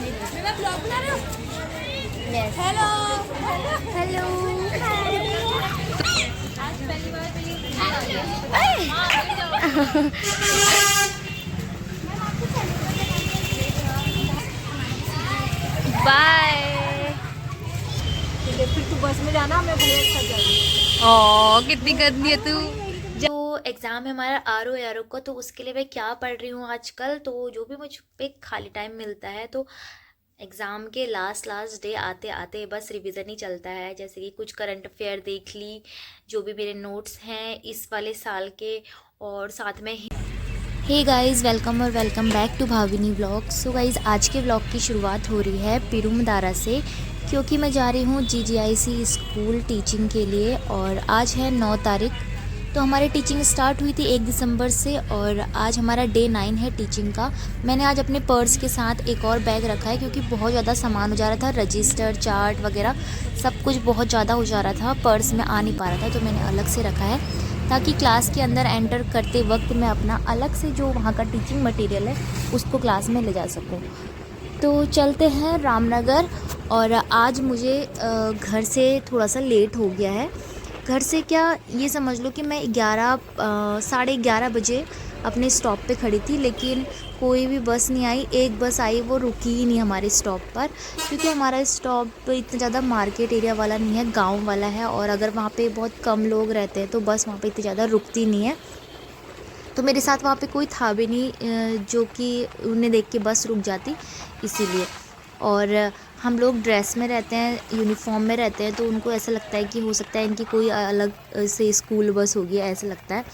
मैं ब्लॉग बना रहा हूँ। यस हेलो हेलो आज पहली बार बाय। फिर तू बस में जाना, मैं भैया के साथ जाऊंगी। ओ कितनी गंदी है तू। जो एग्ज़ाम है हमारा आर ओ का, तो उसके लिए मैं क्या पढ़ रही हूँ आजकल, तो जो भी मुझ पे खाली टाइम मिलता है तो एग्ज़ाम के लास्ट लास्ट डे आते आते बस रिवीजन ही चलता है। जैसे कि कुछ करंट अफेयर देख ली, जो भी मेरे नोट्स हैं इस वाले साल के, और साथ में हे गाइज़, वेलकम और welcome back to Bhavini vlog. So guys, आज के व्लॉग की शुरुआत हो रही है पिरुमदारा से, क्योंकि मैं जा रही हूँ GGIC स्कूल टीचिंग के लिए। और आज है 9 तारीख, तो हमारी टीचिंग स्टार्ट हुई थी 1 दिसंबर से, और आज हमारा डे 9 है टीचिंग का। मैंने आज अपने पर्स के साथ एक और बैग रखा है, क्योंकि बहुत ज़्यादा सामान हो जा रहा था, रजिस्टर, चार्ट वगैरह सब कुछ बहुत ज़्यादा हो जा रहा था, पर्स में आ नहीं पा रहा था, तो मैंने अलग से रखा है ताकि क्लास के अंदर एंटर करते वक्त मैं अपना अलग से जो वहाँ का टीचिंग मटेरियल है उसको क्लास में ले जा सकूँ। तो चलते हैं रामनगर। और आज मुझे घर से थोड़ा सा लेट हो गया है। घर से क्या, ये समझ लो कि मैं 11 बजे अपने स्टॉप पे खड़ी थी, लेकिन कोई भी बस नहीं आई। एक बस आई, वो रुकी ही नहीं हमारे स्टॉप पर, क्योंकि हमारा स्टॉप इतना ज़्यादा मार्केट एरिया वाला नहीं है, गांव वाला है, और अगर वहाँ पे बहुत कम लोग रहते हैं तो बस वहाँ पे इतनी ज़्यादा रुकती नहीं है। तो मेरे साथ वहाँ पे कोई था भी नहीं जो कि उन्हें देख के बस रुक जाती, इसीलिए। और हम लोग ड्रेस में रहते हैं, यूनिफॉर्म में रहते हैं, तो उनको ऐसा लगता है कि हो सकता है इनकी कोई अलग से स्कूल बस होगी, ऐसा लगता है।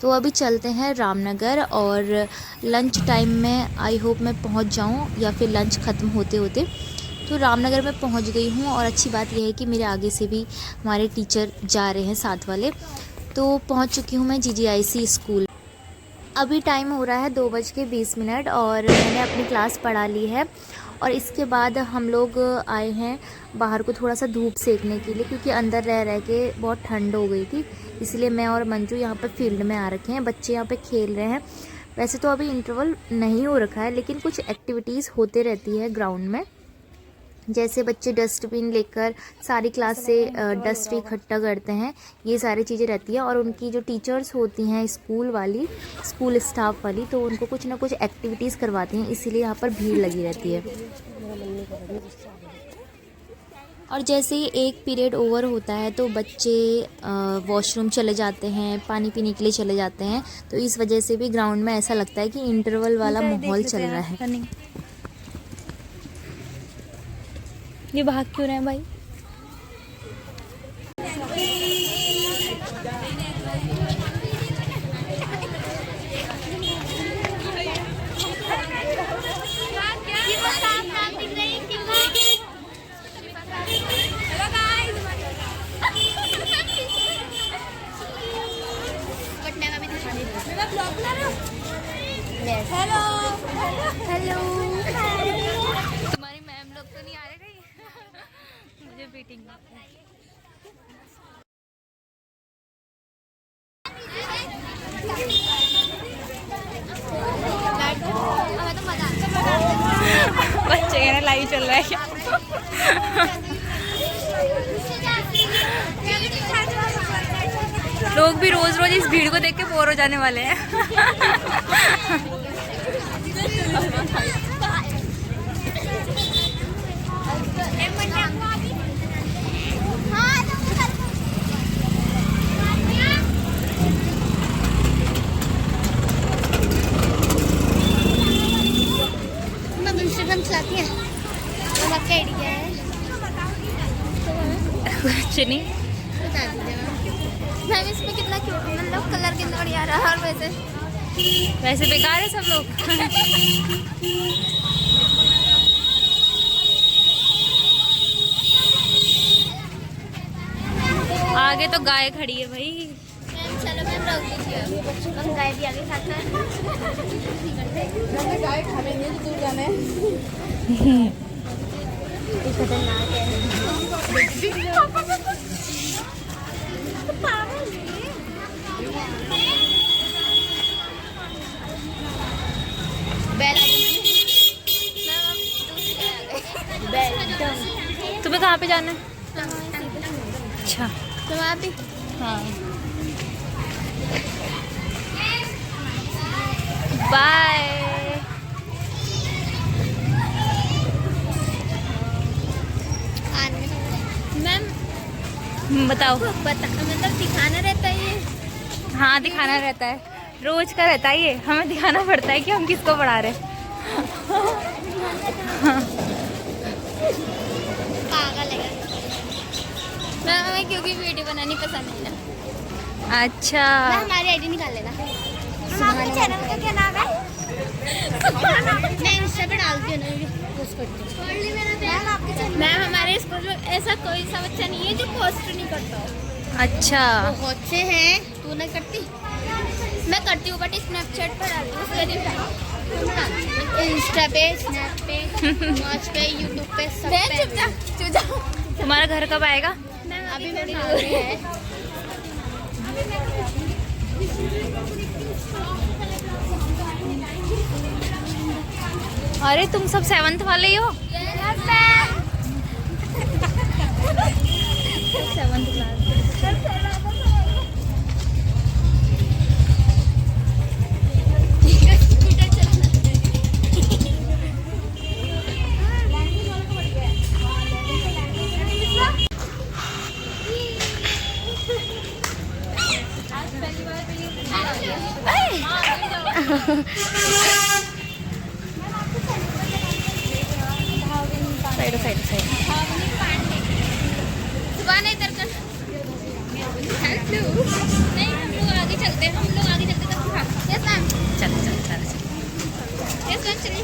तो अभी चलते हैं रामनगर, और लंच टाइम में आई होप मैं पहुंच जाऊं, या फिर लंच ख़त्म होते होते। तो रामनगर में पहुंच गई हूं, और अच्छी बात यह है कि मेरे आगे से भी हमारे टीचर जा रहे हैं साथ वाले। तो पहुंच चुकी हूं मैं GGIC स्कूल। अभी टाइम हो रहा है 2:20, और मैंने अपनी क्लास पढ़ा ली है। और इसके बाद हम लोग आए हैं बाहर को थोड़ा सा धूप सेकने के लिए, क्योंकि अंदर रह रह के बहुत ठंड हो गई थी। इसलिए मैं और मंजू यहाँ पर फील्ड में आ रखे हैं, बच्चे यहाँ पे खेल रहे हैं। वैसे तो अभी इंटरवल नहीं हो रखा है, लेकिन कुछ एक्टिविटीज़ होते रहती है ग्राउंड में। जैसे बच्चे डस्टबिन लेकर सारी क्लास से डस्ट इकट्ठा करते हैं, ये सारी चीज़ें रहती है। और उनकी जो टीचर्स होती हैं स्कूल वाली, स्कूल स्टाफ वाली, तो उनको कुछ ना कुछ एक्टिविटीज़ करवाती हैं, इसीलिए यहाँ पर भीड़ लगी रहती है। और जैसे ही एक पीरियड ओवर होता है तो बच्चे वॉशरूम चले जाते हैं, पानी पीने के लिए चले जाते हैं, तो इस वजह से भी ग्राउंड में ऐसा लगता है कि इंटरवल वाला माहौल चल रहा है। ये भाग क्यों रहे हैं भाई? मैं ब्लॉग बना रहा हूँ। Yes hello hello. तुम्हारी मैम लोग तो नहीं आ रहे कहीं? मुझे मीटिंग बच्चे कहना लाइव चल रहा है क्या? लोग भी रोज रोज इस भीड़ को देख के बोर हो जाने वाले हैं। चलाती है, तो आपका आईडी क्या है? कुछ नहीं, बता दीजिए मैम। इसमें कितना क्यूट, मतलब कलर कितना बढ़िया रहा है। और वैसे बेकार है सब लोग। आगे तो गाय खड़ी है भाई। मैम चलो मैम रोक दीजिए, हम गाय भी आगे साथ में। गाय खा रही है तो दूर जाना है। खतरनाक है। बेल आ गई। तुम्हें कहाँ पे जाना है? अच्छा तो वहाँ पे हाँ। बाय। मैम बताओ। मतलब दिखाना रहता है ये? हाँ दिखाना रहता है, रोज का रहता है ये, हमें दिखाना पड़ता है कि हम किसको पढ़ा रहे हैं। पागल है मैम, हमें क्योंकि वीडियो बनानी पसंद है ना। अच्छा मैम हमारी आईडी निकाल लेना। हमारे चैनल का क्या नाम है? मैं इंस्टा पे डालती हूँ ना मैम। हमारे स्कूल में ऐसा कोई सा बच्चा नहीं है जो पोस्ट नहीं करता हो। अच्छा बहुत से हैं, तू नहीं करती? मैं करती हूँ बट स्नैपचैट पर डालती हूँ, इंस्टा पे, स्नैप पे, वॉच पे, यूट्यूब पे, सब पे। तुम्हारा घर कब आएगा? अभी मेरे सामने है। अरे तुम सब 7th वाले ही हो? 7th class. Side side side. सुबह नहीं इधर कर। नहीं हम लोग आगे चलते हैं, तब यस मैम। चल चल चल चल। यस मैम चलिए।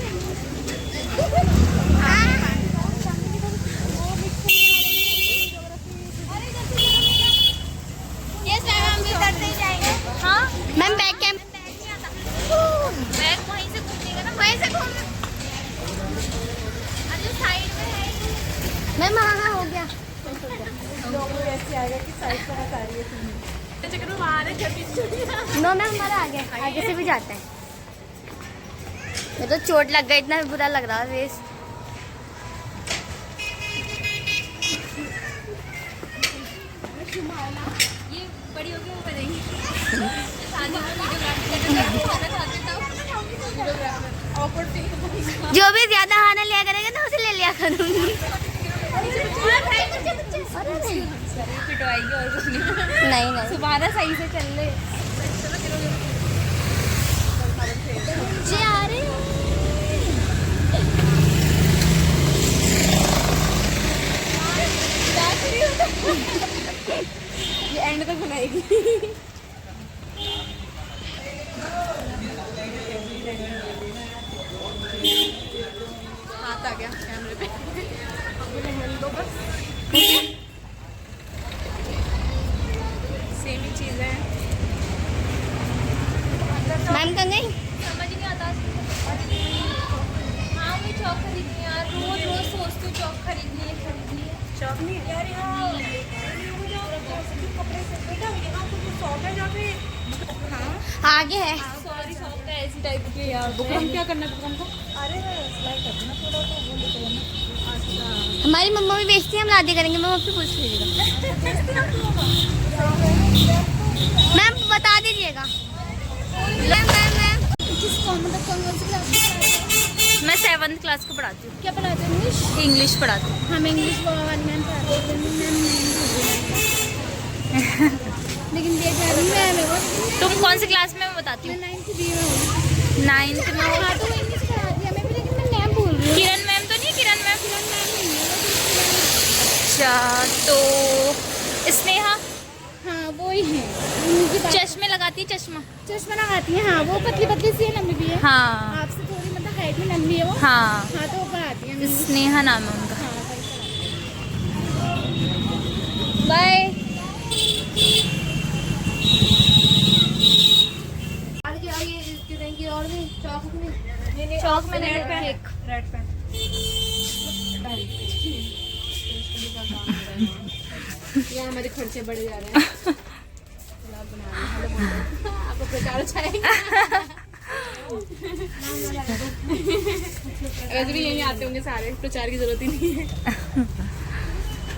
यस मैम हम भी इधर से ही जाएंगे। हाँ मैम बैक कैंप बैग वहीं से घूमनेगा ना, वहीं से घूम। अरे साइड में है। मैम हाँ हो गया। नो मैम हमारा आ गया, आगे से भी जाता है। मैं तो चोट लग गई, इतना बुरा लग रहा है फेस। ये बड़ी होगी वो करेंगी। जो भी ज्यादा खाना लिया करेगा ना उसे ले लिया करूंगी। पिटवाएगी और कुछ नहीं। नहीं नहीं सुबह सही से चल ले। जी आ रहे हैं। ये एंड तक बुलाएगी। हाथ आ गया कैमरे पे। सेम ही चीज है। मैम कहाँ गई? समझ नहीं आता। हाँ मैं चौक खरीदनी है यार, रोज रोज सोचती हूँ चौक खरीदनी है। चौक नहीं है यार यहाँ। कपड़े से बेटा यहाँ कुछ शॉप है जहाँ पे। हाँ आगे है। सॉरी शॉप है ऐसी टाइप की यार। बुकरम क्या करना है बुकरम को? अरे सिलाई कर देना थोड़ा तो वो लेकर आना। अच्छा हमारी मम्मा भी बेचती है, हम लादे करेंगे। मैम आपसे पूछ लीजिएगा। मैम बता दीजिएगा। मैम मैम मैम किसको मतलब कौन सी क्लास? मैं 7th क्लास को पढ़ाती हूँ। क्या पढ़ाते हैं? इंग्लिश। इंग्लिश पढ़ाती हूँ। हम इंग्लिश वाली मैम पढ़ाते हैं। लेकिन ये मैम है वो। तुम कौन सी क्लास में? मैं बताती हूँ। 9th B में हूँ। 9th में हो? हाँ तो वो इंग्लिश पढ़ाती है हमें भी, लेकिन मैं नाम भूल रही हूँ। किरण मैम तो नहीं? किरण मैम नहीं है। अच्छा तो स्नेहा हाँ वो ही है। उनकी बात- चश्मे लगाती है। चश्मा चश्मा लगाती है। हाँ वो पतली पतली सी है, लंबी भी है। हाँ आपसे थोड़ी मतलब हाइट में लंबी है वो। हाँ हाँ तो वो पढ़ाती है। स्नेहा नाम है उनका। हाँ वही पढ़ाती बाय। है। आगे इसके देंगे और भी चौक में। चौक में रेड पेन। यहाँ हमारे खर्चे बढ़ जा रहे हैं। आपको प्रचार अच्छा है। वैसे भी यहीं आते होंगे सारे, प्रचार की जरूरत ही नहीं है।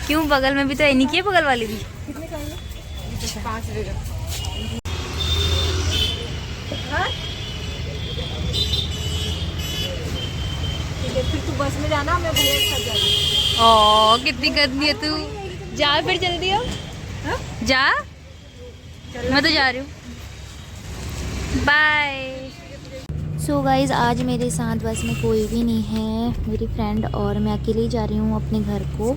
क्यों, बगल में भी तो नहीं किए, बगल वाली भी। कितने का है? 5 दे दो। फिर तू बस में जाना, मैं भैया के साथ जाऊंगी। ओ कितनी गंदी है तू। जा फिर जल्दी अब। जा, मैं तो जा रही हूँ। बाय। सो गाइज, आज मेरे साथ बस में कोई भी नहीं है, मेरी फ्रेंड और मैं अकेले ही जा रही हूँ अपने घर को।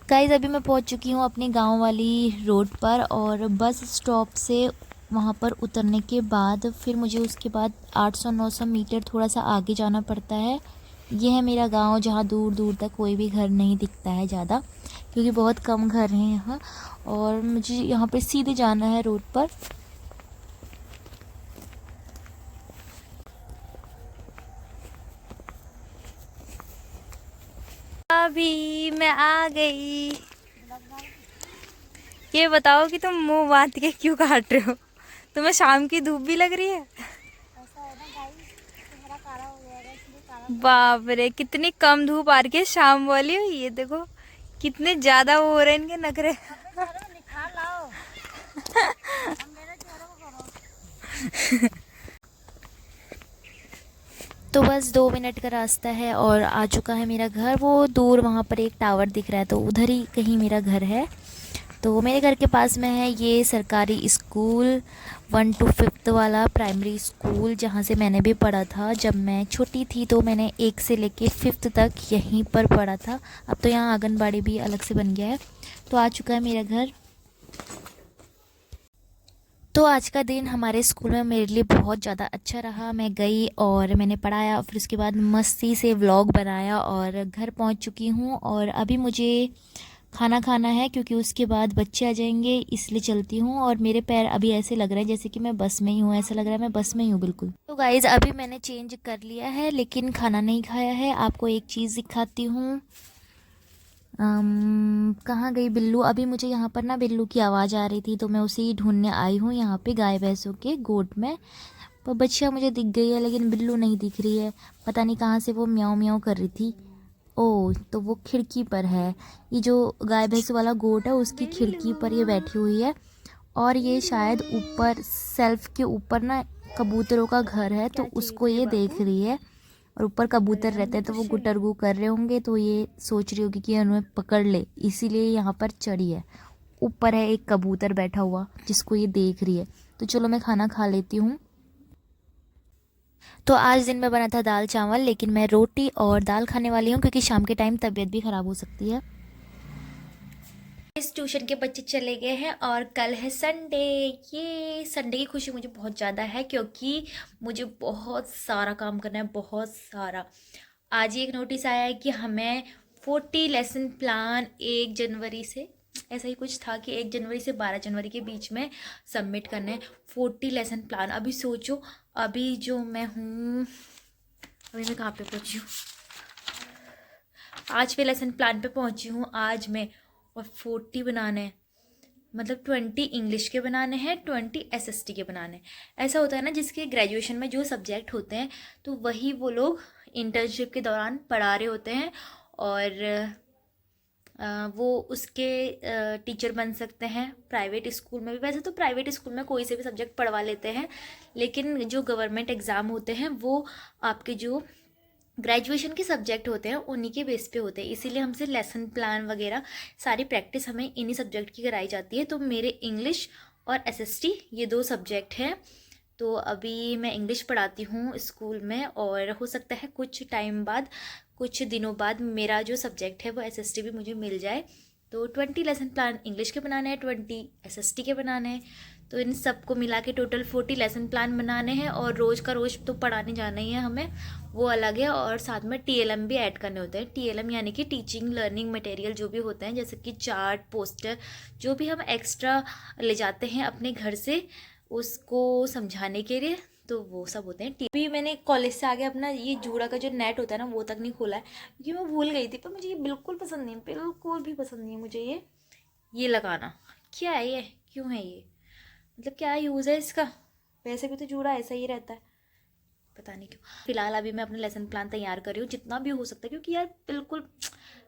गाइज, अभी मैं पहुँच चुकी हूँ अपने गांव वाली रोड पर, और बस स्टॉप से वहाँ पर उतरने के बाद फिर मुझे उसके बाद 800-900 मीटर थोड़ा सा आगे जाना पड़ता है। ये है मेरा गांव, जहाँ दूर दूर तक कोई भी घर नहीं दिखता है ज़्यादा, क्योंकि बहुत कम घर हैं यहाँ, और मुझे यहाँ पे सीधे जाना है रोड पर। अभी मैं आ गई। ये बताओ कि तुम मुंह बांध के क्यों काट रहे हो? तुम्हें शाम की धूप भी लग रही है? बाप रे, कितनी कम धूप आ रही है शाम वाली। ये देखो कितने ज्यादा वो हो रहे हैं इनके नखरे। तो बस 2 मिनट का रास्ता है और आ चुका है मेरा घर। वो दूर वहाँ पर एक टावर दिख रहा है, तो उधर ही कहीं मेरा घर है। तो मेरे घर के पास में है ये सरकारी स्कूल, 1 to 5th वाला प्राइमरी स्कूल, जहाँ से मैंने भी पढ़ा था जब मैं छोटी थी। तो मैंने 1 से लेके 5th तक यहीं पर पढ़ा था। अब तो यहाँ आंगनबाड़ी भी अलग से बन गया है। तो आ चुका है मेरा घर। तो आज का दिन हमारे स्कूल में मेरे लिए बहुत ज़्यादा अच्छा रहा। मैं गई और मैंने पढ़ाया, फिर उसके बाद मस्ती से व्लॉग बनाया और घर पहुंच चुकी हूं। और अभी मुझे खाना खाना है, क्योंकि उसके बाद बच्चे आ जाएंगे, इसलिए चलती हूँ। और मेरे पैर अभी ऐसे लग रहे हैं जैसे कि मैं बस में ही हूँ, ऐसा लग रहा है मैं बस में ही हूँ बिल्कुल। तो गाइज़, अभी मैंने चेंज कर लिया है लेकिन खाना नहीं खाया है। आपको एक चीज़ दिखाती हूँ। कहाँ गई बिल्लू? अभी मुझे यहाँ पर ना बिल्लू की आवाज़ आ रही थी, तो मैं उसे ही ढूंढने आई हूँ यहाँ पे गाय भैंसों के गोट में। पर बच्चियाँ मुझे दिख गई है लेकिन बिल्लू नहीं दिख रही है। पता नहीं कहाँ से वो म्याऊं म्याऊं कर रही थी। ओह, तो वो खिड़की पर है। ये जो गाय भैंस वाला गोट है उसकी खिड़की पर ये बैठी हुई है। और ये शायद ऊपर सेल्फ के ऊपर ना कबूतरों का घर है, तो उसको ये देख रही है। और ऊपर कबूतर रहते हैं तो वो गुटरगू कर रहे होंगे, तो ये सोच रही होगी कि उन्हें पकड़ ले, इसीलिए यहाँ पर चढ़ी है। ऊपर है एक कबूतर बैठा हुआ जिसको ये देख रही है। तो चलो मैं खाना खा लेती हूँ। तो आज दिन में बना था दाल चावल, लेकिन मैं रोटी और दाल खाने वाली हूँ क्योंकि शाम के टाइम तबीयत भी ख़राब हो सकती है। इस ट्यूशन के बच्चे चले गए हैं और कल है संडे। ये संडे की खुशी मुझे बहुत ज़्यादा है क्योंकि मुझे बहुत सारा काम करना है, बहुत सारा। आज ही एक नोटिस आया है कि हमें 40 लेसन प्लान 1 जनवरी से, ऐसा ही कुछ था कि 1 जनवरी से 12 जनवरी के बीच में सबमिट करना है 40 लेसन प्लान। अभी सोचो, अभी जो मैं हूँ, अभी मैं कहाँ पे पहुँची हूँ? 5वें लेसन प्लान पे पहुँची हूँ आज मैं। और 40 बनाने हैं, मतलब 20 इंग्लिश के बनाने हैं, 20 एसएसटी के बनाने हैं। ऐसा होता है ना, जिसके ग्रेजुएशन में जो सब्जेक्ट होते हैं तो वही वो लोग इंटर्नशिप के दौरान पढ़ा रहे होते हैं, और वो उसके टीचर बन सकते हैं प्राइवेट स्कूल में भी। वैसे तो प्राइवेट स्कूल में कोई से भी सब्जेक्ट पढ़वा लेते हैं, लेकिन जो गवर्नमेंट एग्ज़ाम होते हैं वो आपके जो ग्रेजुएशन के सब्जेक्ट होते हैं उन्हीं के बेस पे होते हैं। इसीलिए हमसे लेसन प्लान वगैरह सारी प्रैक्टिस हमें इन्हीं सब्जेक्ट की कराई जाती है। तो मेरे इंग्लिश और एसएसटी ये 2 सब्जेक्ट हैं। तो अभी मैं इंग्लिश पढ़ाती हूँ स्कूल में, और हो सकता है कुछ टाइम बाद, कुछ दिनों बाद मेरा जो सब्जेक्ट है वो एसएसटी भी मुझे मिल जाए। तो 20 लेसन प्लान इंग्लिश के बनाने हैं, 20 एसएसटी के बनाने हैं। तो इन सबको मिला के टोटल 40 लेसन प्लान बनाने हैं, और रोज़ का रोज़ तो पढ़ाने जाना ही है हमें, वो अलग है। और साथ में टीएलएम भी ऐड करने होते हैं। टीएलएम यानी कि टीचिंग लर्निंग मटेरियल जो भी होते हैं, जैसे कि चार्ट, पोस्टर, जो भी हम एक्स्ट्रा ले जाते हैं अपने घर से उसको समझाने के लिए, तो वो सब होते हैं। अभी मैंने कॉलेज से आगे अपना ये जूड़ा का जो नेट होता है ना वो तक नहीं खोला है, क्योंकि मैं भूल गई थी। पर मुझे ये बिल्कुल पसंद नहीं, बिल्कुल भी पसंद नहीं है मुझे ये लगाना, क्या है ये, क्यों है ये, मतलब क्या यूज़ है इसका? वैसे भी तो जूड़ा ऐसा ही रहता है, पता नहीं क्यों। फिलहाल अभी मैं अपना लेसन प्लान तैयार कर रही हूँ जितना भी हो सकता है, क्योंकि यार बिल्कुल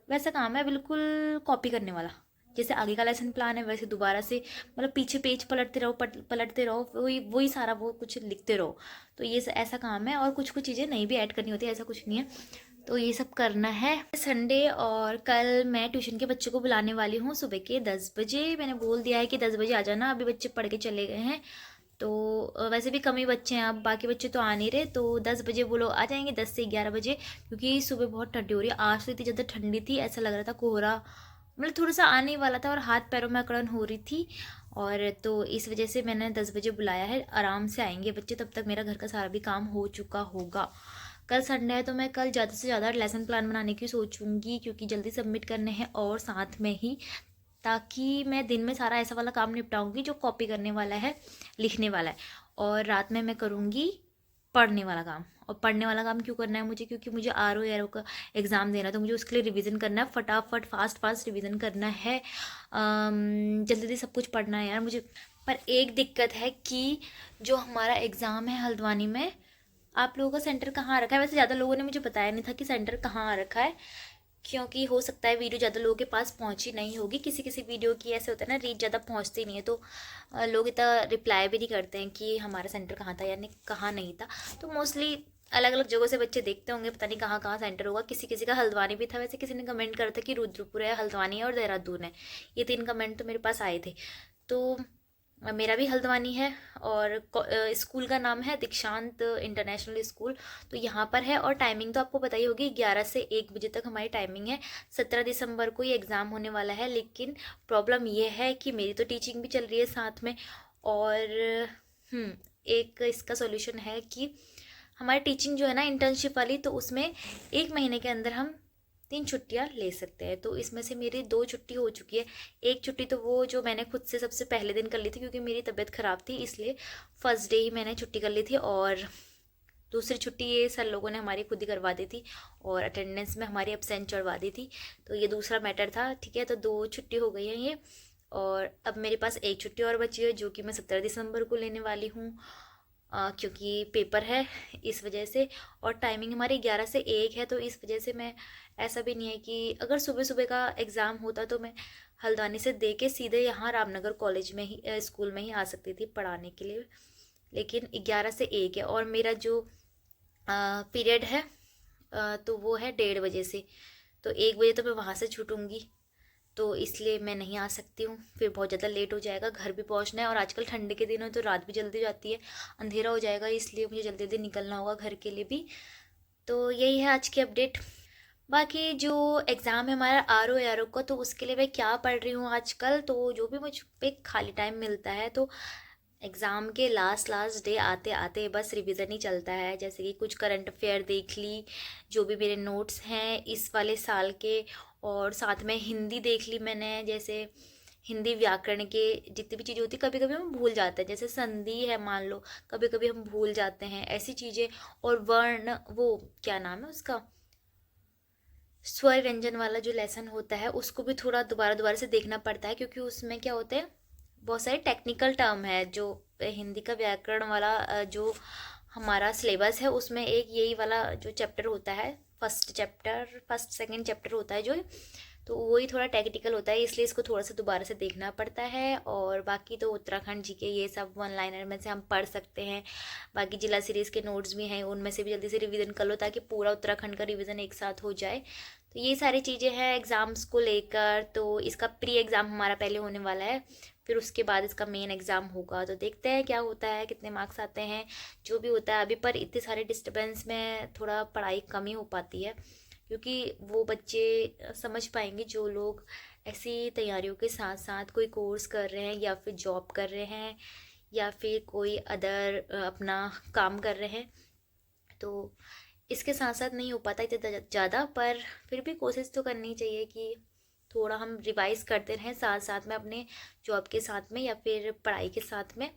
वैसा काम है, बिल्कुल कॉपी करने वाला। जैसे आगे का लेसन प्लान है वैसे दोबारा से, मतलब पीछे पेज पलटते रहो, पलटते रहो, वही वही सारा वो कुछ लिखते रहो। तो ये ऐसा काम है, और कुछ कुछ चीज़ें नहीं भी ऐड करनी होती है, ऐसा कुछ नहीं है। तो ये सब करना है संडे। और कल मैं ट्यूशन के बच्चों को बुलाने वाली हूँ सुबह के 10 बजे। मैंने बोल दिया है कि 10 बजे आ जाना, अभी बच्चे पढ़ के चले गए हैं। तो वैसे भी कम ही बच्चे हैं, अब बाकी बच्चे तो आ नहीं रहे, तो 10 बजे वो लोग आ जाएंगे, 10 से 11 बजे। क्योंकि सुबह बहुत ठंडी हो रही है, आज तो इतनी ज़्यादा ठंडी थी, ऐसा लग रहा था कोहरा मतलब थोड़ा सा आने वाला था, और हाथ पैरों में अकड़न हो रही थी। और तो इस वजह से मैंने 10 बजे बुलाया है। आराम से आएंगे बच्चे, तब तक मेरा घर का सारा भी काम हो चुका होगा। कल संडे है तो मैं कल ज़्यादा से ज़्यादा लेसन प्लान बनाने की सोचूंगी, क्योंकि जल्दी सबमिट करने हैं, और साथ में ही ताकि मैं दिन में सारा ऐसा वाला काम निपटाऊंगी जो कॉपी करने वाला है, लिखने वाला है, और रात में मैं करूँगी पढ़ने वाला काम। और पढ़ने वाला काम क्यों करना है मुझे, क्योंकि मुझे RO का एग्ज़ाम देना है, तो मुझे उसके लिए रिवीजन करना है, फटाफट फास्ट रिवीजन करना है, जल्दी जल्दी सब कुछ पढ़ना है यार मुझे। पर एक दिक्कत है कि जो हमारा एग्ज़ाम है हल्द्वानी में, आप लोगों का सेंटर कहाँ रखा है? वैसे ज़्यादा लोगों ने मुझे बताया नहीं था कि सेंटर कहाँ रखा है, क्योंकि हो सकता है वीडियो ज़्यादा लोगों के पास पहुंची नहीं होगी। किसी किसी वीडियो की ऐसे होता है ना, रीच ज़्यादा पहुंचती नहीं है, तो लोग इतना रिप्लाई भी नहीं करते हैं कि हमारा सेंटर कहाँ था या नहीं कहाँ नहीं था। तो मोस्टली अलग अलग जगहों से बच्चे देखते होंगे, पता नहीं कहाँ कहाँ सेंटर होगा। किसी किसी का हल्द्वानी भी था, वैसे किसी ने कमेंट करा था कि रुद्रपुर है, हल्द्वानी है और देहरादून है। ये 3 कमेंट तो मेरे पास आए थे। तो मेरा भी हल्द्वानी है, और स्कूल का नाम है दीक्षांत इंटरनेशनल स्कूल। तो यहाँ पर है, और टाइमिंग तो आपको पता ही होगी, 11 से 1 बजे तक हमारी टाइमिंग है। 17 दिसंबर को ये एग्ज़ाम होने वाला है, लेकिन प्रॉब्लम ये है कि मेरी तो टीचिंग भी चल रही है साथ में। और एक इसका सॉल्यूशन है कि हमारी टीचिंग जो है ना इंटर्नशिप वाली, तो उसमें 1 महीने के अंदर हम 3 छुट्टियाँ ले सकते हैं। तो इसमें से मेरी 2 छुट्टी हो चुकी है। एक छुट्टी तो वो जो मैंने खुद से सबसे पहले दिन कर ली थी, क्योंकि मेरी तबीयत ख़राब थी, इसलिए फर्स्ट डे ही मैंने छुट्टी कर ली थी। और दूसरी छुट्टी ये सर लोगों ने हमारी खुद ही करवा दी थी, और अटेंडेंस में हमारी एब्सेंट चढ़वा दी थी। तो ये दूसरा मैटर था, ठीक है। तो 2 छुट्टी हो गई है ये, और अब मेरे पास 1 छुट्टी और बची है, जो कि मैं 17 दिसंबर को लेने वाली हूँ, क्योंकि पेपर है इस वजह से। और टाइमिंग हमारी 11 से 1 है, तो इस वजह से मैं, ऐसा भी नहीं है कि अगर सुबह सुबह का एग्ज़ाम होता तो मैं हल्द्वानी से दे के सीधे यहाँ रामनगर कॉलेज में ही स्कूल में ही आ सकती थी पढ़ाने के लिए। लेकिन 11 से 1 है, और मेरा जो पीरियड है तो वो है 1:30 बजे से। तो 1 बजे तो मैं वहाँ से छूटूंगी, तो इसलिए मैं नहीं आ सकती हूँ, फिर बहुत ज़्यादा लेट हो जाएगा, घर भी पहुँचना है। और आजकल ठंडी के दिन हो तो रात भी जल्दी हो जाती है, अंधेरा हो जाएगा, इसलिए मुझे जल्दी जल्दी निकलना होगा घर के लिए भी। तो यही है आज की अपडेट। बाकी जो एग्ज़ाम है हमारा RO का, तो उसके लिए मैं क्या पढ़ रही हूँ आजकल, तो जो भी मुझ पे खाली टाइम मिलता है, तो एग्ज़ाम के लास्ट डे आते आते बस रिवीजन ही चलता है। जैसे कि कुछ करंट अफेयर देख ली, जो भी मेरे नोट्स हैं इस वाले साल के, और साथ में हिंदी देख ली मैंने। जैसे हिंदी व्याकरण के जितनी भी चीज़ें होती, कभी कभी हम भूल जाते हैं, जैसे संधि है मान लो, कभी कभी हम भूल जाते हैं ऐसी चीज़ें। और वर्ण, वो क्या नाम है उसका, स्वर व्यंजन वाला जो लेसन होता है, उसको भी थोड़ा दोबारा दोबारा से देखना पड़ता है, क्योंकि उसमें क्या होता है, बहुत सारे टेक्निकल टर्म है। जो हिंदी का व्याकरण वाला जो हमारा सिलेबस है, उसमें एक यही वाला जो चैप्टर होता है, फर्स्ट सेकंड चैप्टर होता है जो, तो वही थोड़ा टेक्निकल होता है, इसलिए इसको थोड़ा सा दोबारा से देखना पड़ता है। और बाकी तो उत्तराखंड जीके ये सब 1 लाइनर में से हम पढ़ सकते हैं। बाकी जिला सीरीज़ के नोट्स भी हैं, उनमें से भी जल्दी से रिवीजन कर लो, ताकि पूरा उत्तराखंड का रिवीजन एक साथ हो जाए। तो ये सारी चीज़ें हैं एग्ज़ाम्स को लेकर। तो इसका प्री एग्ज़ाम हमारा पहले होने वाला है, फिर उसके बाद इसका मेन एग्ज़ाम होगा। तो देखते हैं क्या होता है, कितने मार्क्स आते हैं, जो भी होता है अभी। पर इतने सारे डिस्टर्बेंस में थोड़ा पढ़ाई कम ही हो पाती है, क्योंकि वो बच्चे समझ पाएंगे जो लोग ऐसी तैयारियों के साथ साथ कोई कोर्स कर रहे हैं, या फिर जॉब कर रहे हैं, या फिर कोई अदर अपना काम कर रहे हैं। तो इसके साथ साथ नहीं हो पाता इतना ज़्यादा, पर फिर भी कोशिश तो करनी चाहिए कि थोड़ा हम रिवाइज करते रहें साथ साथ में, अपने जॉब के साथ में, या फिर पढ़ाई के साथ में,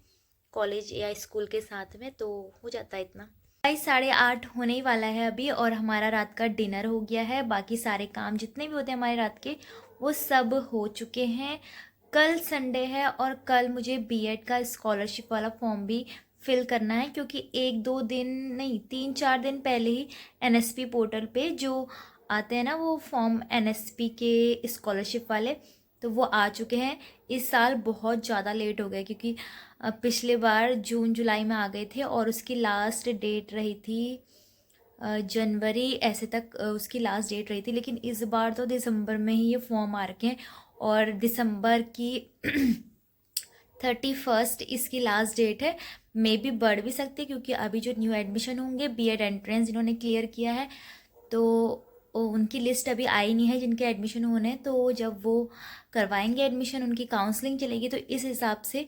कॉलेज या स्कूल के साथ में, तो हो जाता है इतना। 8:30 होने ही वाला है अभी, और हमारा रात का डिनर हो गया है। बाकी सारे काम जितने भी होते हैं हमारे रात के, वो सब हो चुके हैं। कल संडे है और कल मुझे बीएड का स्कॉलरशिप वाला फॉर्म भी फिल करना है, क्योंकि 1-2 दिन नहीं 3-4 दिन पहले ही एनएसपी पोर्टल पे जो आते हैं ना वो फॉर्म एनएसपी के स्कॉलरशिप वाले, तो वो आ चुके हैं। इस साल बहुत ज़्यादा लेट हो गए, क्योंकि पिछले बार जून जुलाई में आ गए थे और उसकी लास्ट डेट रही थी जनवरी ऐसे तक उसकी लास्ट डेट रही थी। लेकिन इस बार तो दिसंबर में ही ये फॉर्म आ रखे हैं और दिसंबर की 31 इसकी लास्ट डेट है। मे बी बढ़ भी सकती है, क्योंकि अभी जो न्यू एडमिशन होंगे बीएड एंट्रेंस इन्होंने क्लियर किया है, तो उनकी लिस्ट अभी आई नहीं है जिनके एडमिशन होने हैं। तो जब वो करवाएंगे एडमिशन, उनकी काउंसलिंग चलेगी, तो इस हिसाब से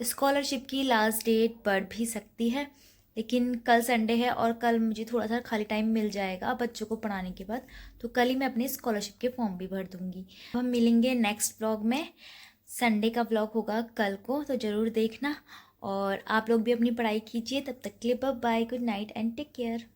स्कॉलरशिप की लास्ट डेट बढ़ भी सकती है। लेकिन कल संडे है और कल मुझे थोड़ा सा खाली टाइम मिल जाएगा बच्चों को पढ़ाने के बाद, तो कल ही मैं अपनी स्कॉलरशिप के फॉर्म भी भर दूँगी। हम मिलेंगे नेक्स्ट व्लॉग में। संडे का व्लॉग होगा कल को, तो ज़रूर देखना। और आप लोग भी अपनी पढ़ाई कीजिए। तब तक के लिए bye bye, good night and take care.